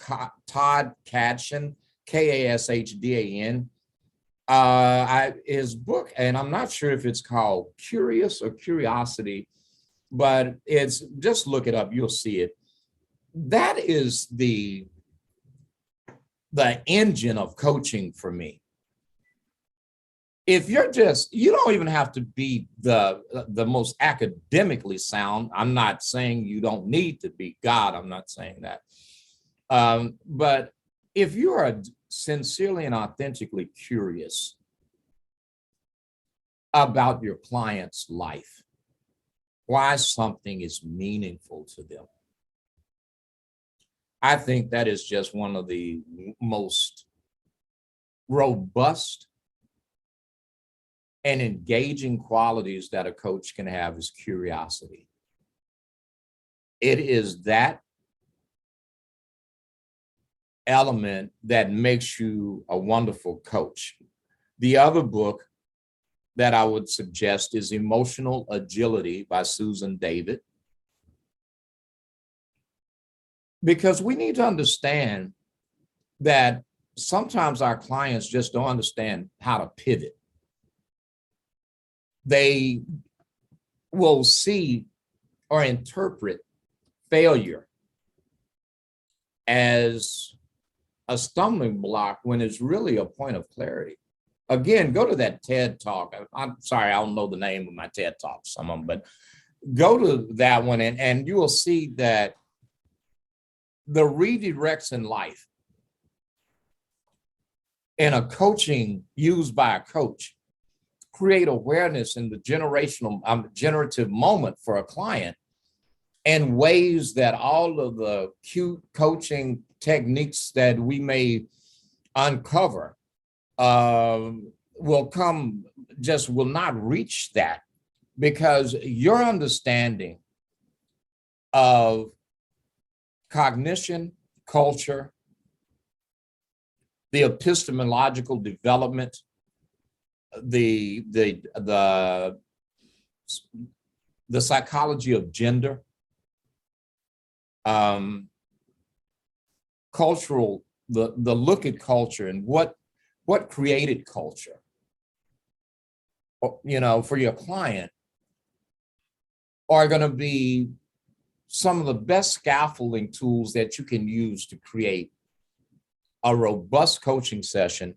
Todd Kashdan, Kashdan. His book, and I'm not sure if it's called Curious or Curiosity, but it's, just look it up, you'll see it. That is the engine of coaching for me. If you're just, you don't even have to be the most academically sound. I'm not saying you don't need to be God. I'm not saying that. But if you are sincerely and authentically curious about your client's life, why something is meaningful to them, I think that is just one of the most robust and engaging qualities that a coach can have, is curiosity. It is that element that makes you a wonderful coach. The other book that I would suggest is Emotional Agility by Susan David. Because we need to understand that sometimes our clients just don't understand how to pivot. They will see or interpret failure as a stumbling block when it's really a point of clarity. Again, go to that TED Talk. I'm sorry, I don't know the name of my TED Talks, some of them, but go to that one and you will see that the redirects in life and a coaching used by a coach create awareness in the generative moment for a client in ways that all of the cute coaching techniques that we may uncover will not reach that, because your understanding of cognition, culture, the epistemological development, the psychology of gender, cultural, the look at culture and what created culture, you know, for your client, are going to be some of the best scaffolding tools that you can use to create a robust coaching session,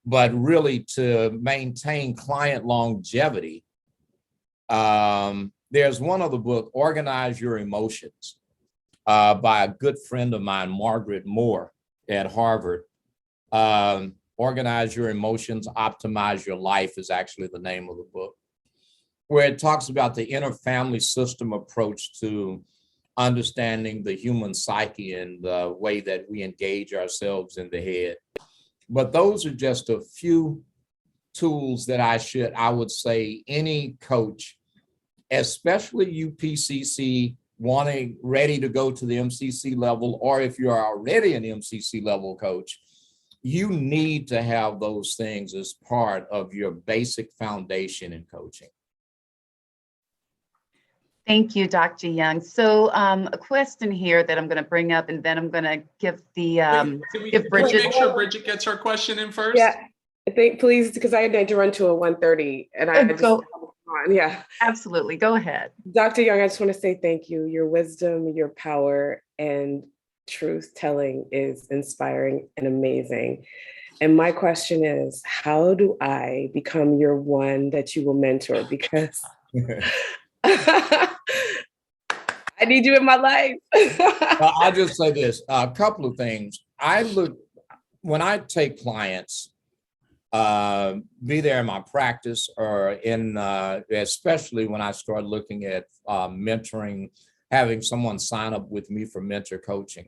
but really to maintain client longevity. There's one other book, Organize Your Emotions, by a good friend of mine, Margaret Moore at Harvard. Organize Your Emotions, Optimize Your Life is actually the name of the book, where it talks about the inner family system approach to understanding the human psyche and the way that we engage ourselves in the head. But those are just a few tools that I would say any coach, especially UPCC, ready to go to the MCC level, or if you're already an MCC level coach, you need to have those things as part of your basic foundation in coaching. Thank you, Dr. Young. So a question here that I'm going to bring up, and then I'm going to give the give Can we Bridget. make sure Bridget gets her question in first? Yeah, I think please, because I had to run to a 1:30 and I just Go, on. Yeah. absolutely. Go ahead. Dr. Young, I just want to say thank you. Your wisdom, your power, and truth telling is inspiring and amazing. And my question is, how do I become your one that you will mentor? Because I need you in my life. I'll just say this, a couple of things. When I take clients, be there in my practice or especially when I start looking at mentoring, having someone sign up with me for mentor coaching.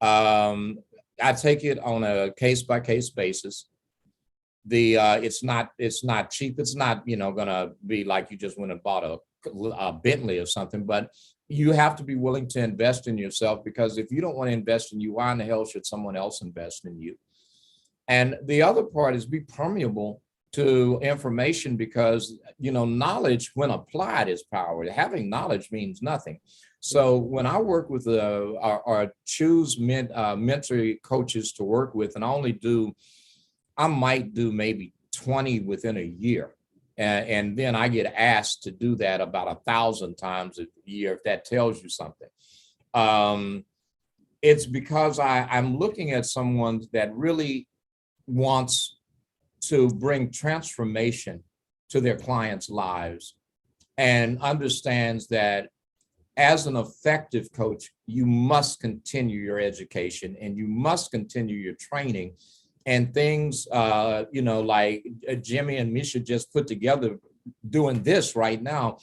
I take it on a case-by-case basis. It's not cheap. It's not, gonna be like you just went and bought a Bentley or something, but you have to be willing to invest in yourself, because if you don't want to invest in you, why in the hell should someone else invest in you? And the other part is be permeable to information, because, knowledge when applied is power. Having knowledge means nothing. So when I work with or choose mentor coaches to work with, and I might do maybe 20 within a year. And then I get asked to do that about 1,000 times a year, if that tells you something. It's because I'm looking at someone that really wants to bring transformation to their clients' lives and understands that as an effective coach, you must continue your education and you must continue your training. And things, like Jimmy and Misha just put together doing this right now,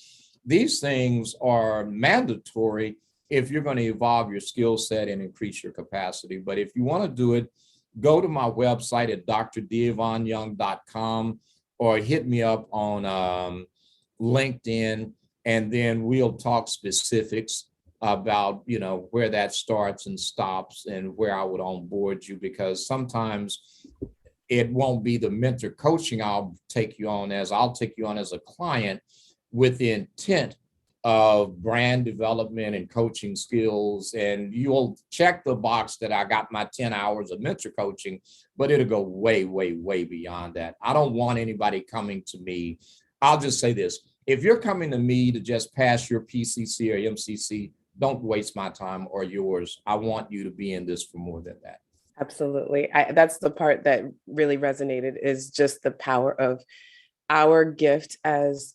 these things are mandatory if you're going to evolve your skill set and increase your capacity. But if you want to do it, go to my website at drdavonyoung.com or hit me up on LinkedIn, and then we'll talk specifics about, where that starts and stops and where I would onboard you, because sometimes it won't be the mentor coaching I'll take you on as a client with the intent of brand development and coaching skills. And you'll check the box that I got my 10 hours of mentor coaching, but it'll go way, way, way beyond that. I don't want anybody coming to me. I'll just say this. If you're coming to me to just pass your PCC or MCC, don't waste my time or yours. I want you to be in this for more than that. Absolutely. That's the part that really resonated, is just the power of our gift as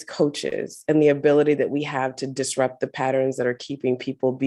coaches and the ability that we have to disrupt the patterns that are keeping people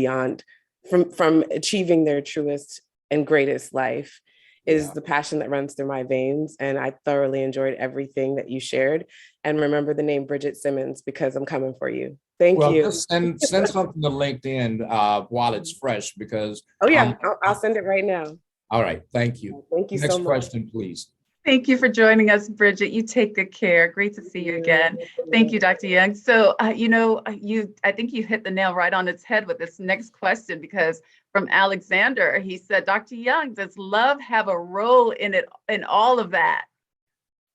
from achieving their truest and greatest life is the passion that runs through my veins. And I thoroughly enjoyed everything that you shared. And remember the name Bridget Simmons, because I'm coming for you. Thank you. Just send something to LinkedIn while it's fresh, because. Oh yeah, I'll send it right now. All right. Thank you. Thank you so much. Next question, please. Thank you for joining us, Bridget. You take good care. Great to see you again. Thank you, Dr. Young. So, I think you hit the nail right on its head with this next question, because from Alexander, he said, Dr. Young, does love have a role in all of that?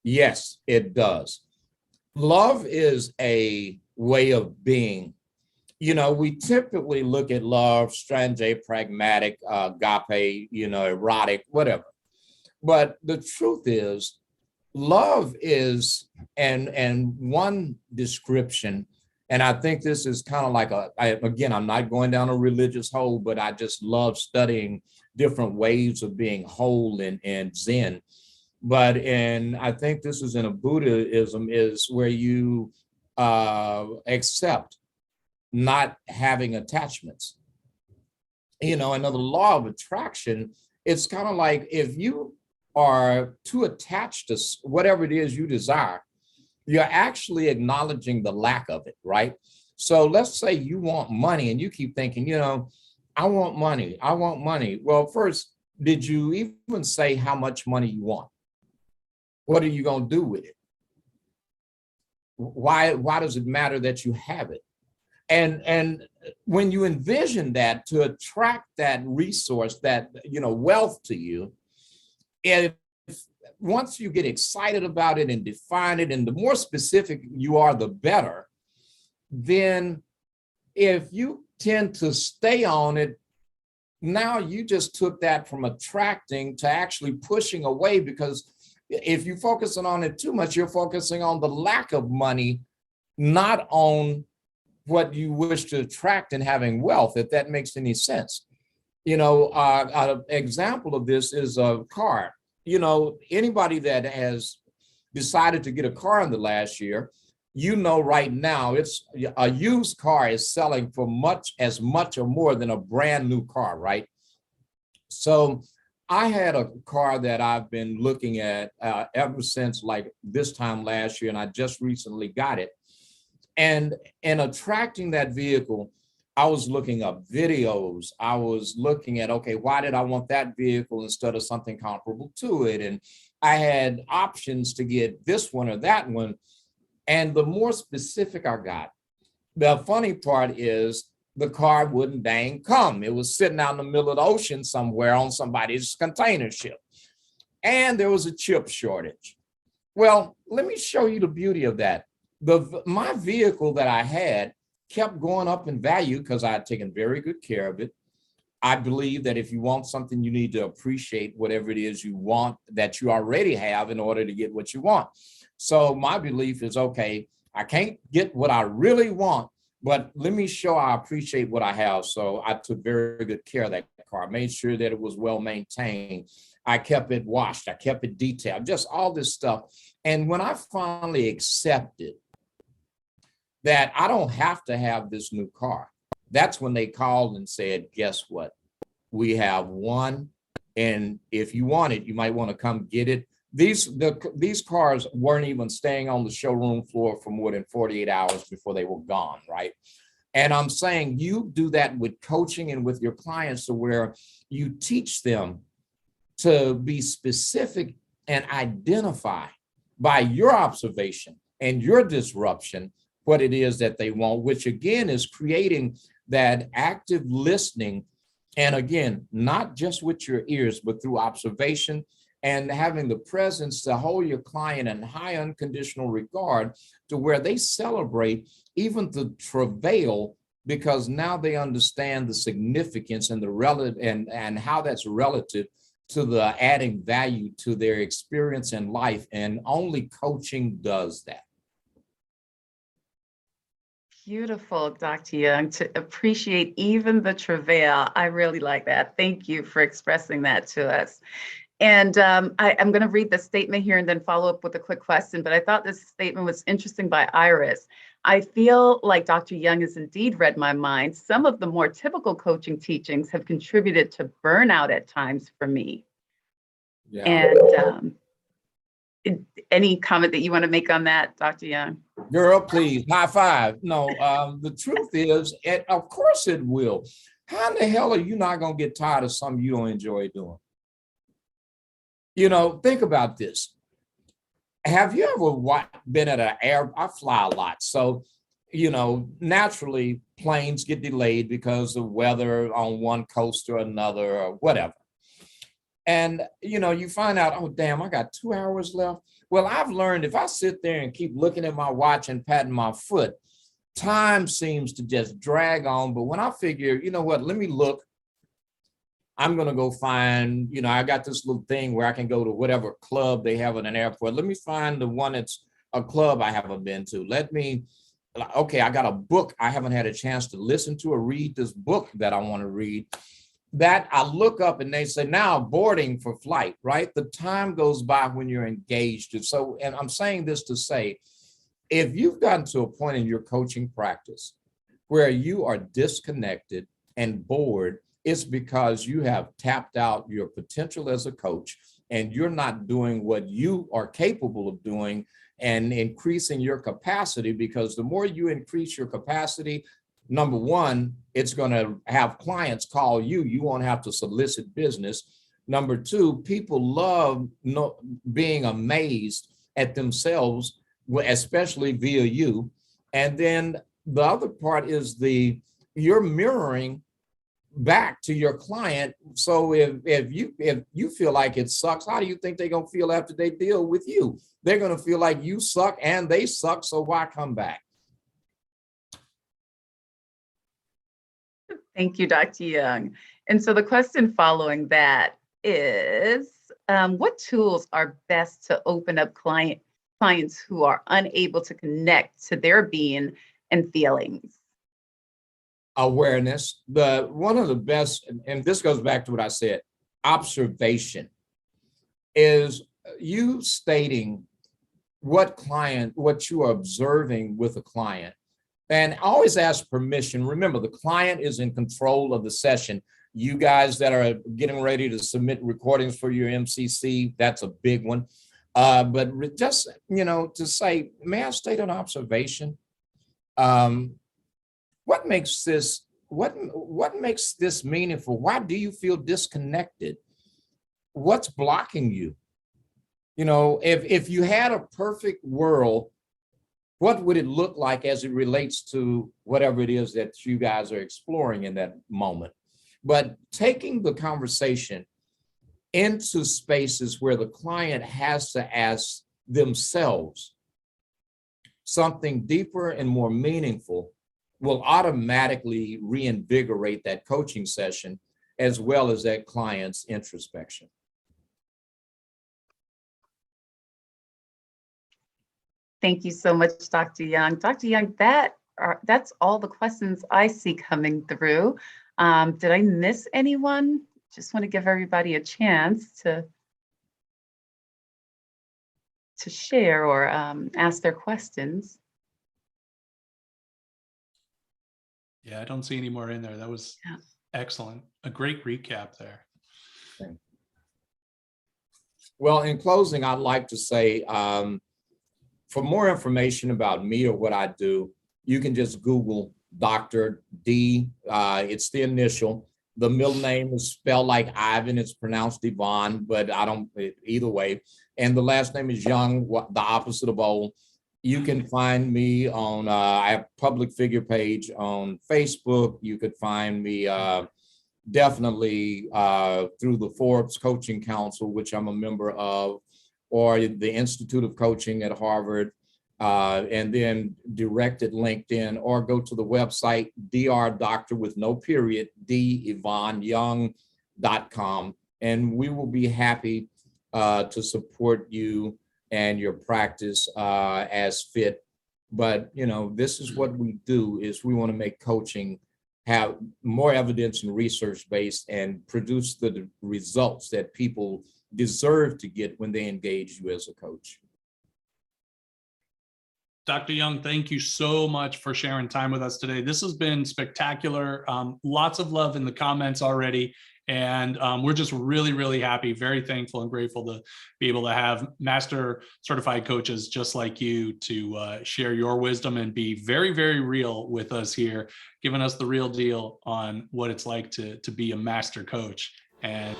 Yes, it does. Love is a way of being. We typically look at love, strange, pragmatic, agape, erotic, whatever. But the truth is, love is, and one description, and I think this is kind of like again, I'm not going down a religious hole, but I just love studying different ways of being whole and Zen. But I think this is in a Buddhism, is where you accept not having attachments. Another law of attraction, it's kind of like if you are too attached to whatever it is you desire, you're actually acknowledging the lack of it, right? So let's say you want money and you keep thinking, I want money. Well, first, did you even say how much money you want? What are you going to do with it? Why does it matter that you have it? And when you envision that to attract that resource, that, wealth to you, and once you get excited about it and define it, and the more specific you are, the better, then if you tend to stay on it, now you just took that from attracting to actually pushing away, because if you're focusing on it too much, you're focusing on the lack of money, not on what you wish to attract and having wealth, if that makes any sense. An example of this is a car. Anybody that has decided to get a car in the last year, right now it's a used car is selling for as much or more than a brand new car, right? So I had a car that I've been looking at ever since like this time last year, and I just recently got it. And in attracting that vehicle, I was looking up videos. I was looking at, okay, why did I want that vehicle instead of something comparable to it? And I had options to get this one or that one. And the more specific I got, the funny part is the car wouldn't dang come. It was sitting out in the middle of the ocean somewhere on somebody's container ship. And there was a chip shortage. Well, let me show you the beauty of that. My vehicle that I had kept going up in value because I had taken very good care of it. I believe that if you want something, you need to appreciate whatever it is you want that you already have in order to get what you want. So my belief is, okay, I can't get what I really want, but let me show I appreciate what I have. So I took very good care of that car, made sure that it was well maintained. I kept it washed. I kept it detailed, just all this stuff. And when I finally accepted that I don't have to have this new car, that's when they called and said, guess what? We have one. And if you want it, you might want to come get it. These cars weren't even staying on the showroom floor for more than 48 hours before they were gone, right? And I'm saying you do that with coaching and with your clients, to where you teach them to be specific and identify by your observation and your disruption what it is that they want, which again is creating that active listening. And again, not just with your ears, but through observation and having the presence to hold your client in high unconditional regard, to where they celebrate even the travail, because now they understand the significance and the relative and how that's relative to the adding value to their experience in life. And only coaching does that. Beautiful, Dr. Young, to appreciate even the travail. I really like that. Thank you for expressing that to us. And I'm going to read the statement here and then follow up with a quick question, but I thought this statement was interesting by Iris. I feel like Dr. Young has indeed read my mind. Some of the more typical coaching teachings have contributed to burnout at times for me. Yeah. And any comment that you want to make on that, Dr. Young? Girl, please, high five. No, the truth is, of course it will. How in the hell are you not going to get tired of something you don't enjoy doing? Think about this. Have you ever been at an I fly a lot. So, naturally planes get delayed because of weather on one coast or another or whatever. And, you find out, oh, damn, I got 2 hours left. Well, I've learned if I sit there and keep looking at my watch and patting my foot, time seems to just drag on. But when I figure, you know what, let me look, I'm going to go find, I got this little thing where I can go to whatever club they have in an airport. Let me find the one that's a club I haven't been to. Okay, I got a book I haven't had a chance to listen to or read, this book that I want to read. That I look up and they say, now boarding for flight, right? The time goes by when you're engaged. And I'm saying this to say, if you've gotten to a point in your coaching practice where you are disconnected and bored, it's because you have tapped out your potential as a coach and you're not doing what you are capable of doing and increasing your capacity, because the more you increase your capacity, number one, it's going to have clients call you. You won't have to solicit business. Number two, people love being amazed at themselves, especially via you. And then the other part is you're mirroring back to your client. So if you feel like it sucks, how do you think they're going to feel after they deal with you? They're going to feel like you suck and they suck. So why come back? Thank you, Dr. Young. And so the question following that is, what tools are best to open up clients who are unable to connect to their being and feelings? Awareness. One of the best, and this goes back to what I said, observation, is you stating what you are observing with a client. And always ask permission. Remember, the client is in control of the session. You guys that are getting ready to submit recordings for your MCC, that's a big one. But just, to say, may I state an observation? What makes this meaningful? Why do you feel disconnected? What's blocking you? If you had a perfect world, what would it look like as it relates to whatever it is that you guys are exploring in that moment? But taking the conversation into spaces where the client has to ask themselves something deeper and more meaningful will automatically reinvigorate that coaching session as well as that client's introspection. Thank you so much, Dr. Young. Dr. Young, that's all the questions I see coming through. Did I miss anyone? Just want to give everybody a chance to share or ask their questions. Yeah, I don't see any more in there. That was excellent. A great recap there. Okay. Well, in closing, I'd like to say, for more information about me or what I do, you can just Google Dr. D. It's the initial. The middle name is spelled like Ivan. It's pronounced Devon, but either way. And the last name is Young, the opposite of old. You can find me on, I have a public figure page on Facebook. You could find me definitely through the Forbes Coaching Council, which I'm a member of, or the Institute of Coaching at Harvard, and then direct at LinkedIn, or go to the website, Dr. with no period, dyvonyoung.com. And we will be happy to support you and your practice as fit. But, this is what we do, is we want to make coaching have more evidence and research-based and produce the results that people deserve to get when they engage you as a coach. Dr. Young, thank you so much for sharing time with us today. This has been spectacular. Lots of love in the comments already. And we're just really, really happy, very thankful and grateful to be able to have master certified coaches just like you to share your wisdom and be very, very real with us here, giving us the real deal on what it's like to be a master coach. And